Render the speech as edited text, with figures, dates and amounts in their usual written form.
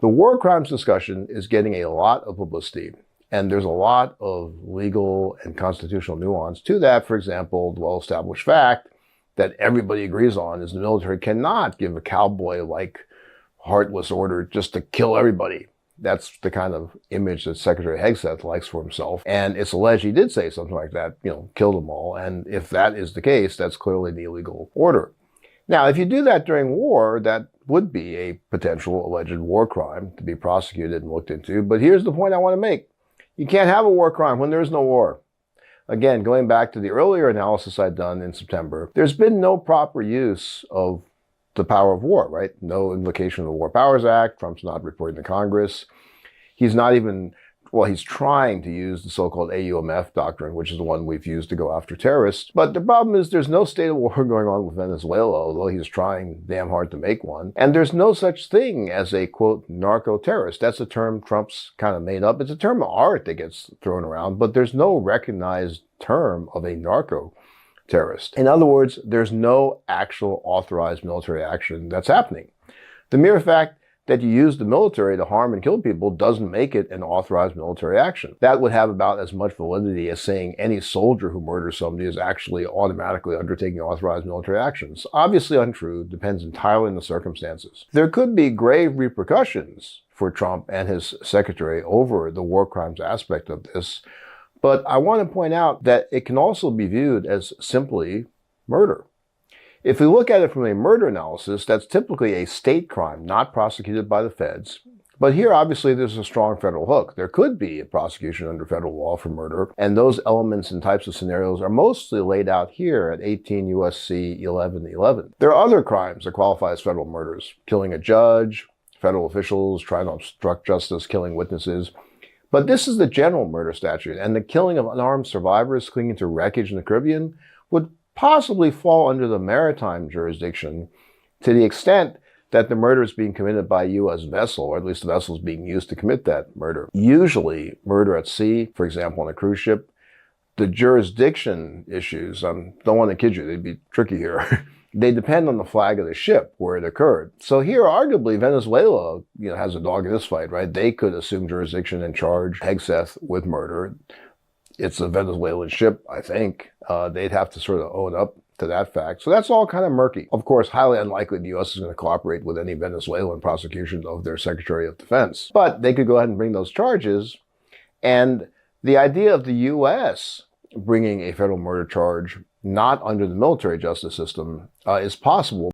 The war crimes discussion is getting a lot of publicity, and there's a lot of legal and constitutional nuance to that. For example, the well-established fact that everybody agrees on is the military cannot give a cowboy-like heartless order just to kill everybody. That's the kind of image that Secretary Hegseth likes for himself. And it's alleged he did say something like that, kill them all. And if that is the case, that's clearly the illegal order. Now, if you do that during war, that would be a potential alleged war crime to be prosecuted and looked into. But here's the point I want to make. You can't have a war crime when there is no war. Again, going back to the earlier analysis I'd done in September, there's been no proper use of the power of war, right? No invocation of the War Powers Act. Trump's not reporting to Congress. He's not even, he's trying to use the so-called AUMF doctrine, which is the one we've used to go after terrorists. But the problem is there's no state of war going on with Venezuela, although he's trying damn hard to make one. And there's no such thing as a, quote, narco-terrorist. That's a term Trump's kind of made up. It's a term of art that gets thrown around, but there's no recognized term of a narco-terrorist. In other words, there's no actual authorized military action that's happening. The mere fact that you use the military to harm and kill people doesn't make it an authorized military action. That would have about as much validity as saying any soldier who murders somebody is actually automatically undertaking authorized military actions. Obviously untrue, depends entirely on the circumstances. There could be grave repercussions for Trump and his secretary over the war crimes aspect of this, but I want to point out that it can also be viewed as simply murder. If we look at it from a murder analysis, that's typically a state crime, not prosecuted by the feds. But here, obviously, there's a strong federal hook. There could be a prosecution under federal law for murder, and those elements and types of scenarios are mostly laid out here at 18 U.S.C. 1111. There are other crimes that qualify as federal murders: killing a judge, federal officials, trying to obstruct justice, killing witnesses. But this is the general murder statute, and the killing of unarmed survivors clinging to wreckage in the Caribbean would possibly fall under the maritime jurisdiction to the extent that the murder is being committed by a U.S. vessel, or at least the vessel is being used to commit that murder. Usually, murder at sea, for example, on a cruise ship, the jurisdiction issues, don't want to kid you, they'd be tricky here. They depend on the flag of the ship where it occurred. So here, arguably, Venezuela, has a dog in this fight, right? They could assume jurisdiction and charge Hegseth with murder. It's a Venezuelan ship, I think. They'd have to sort of own up to that fact. So that's all kind of murky. Of course, highly unlikely the U.S. is going to cooperate with any Venezuelan prosecution of their Secretary of Defense. But they could go ahead and bring those charges. And the idea of the U.S. bringing a federal murder charge not under the military justice system is possible.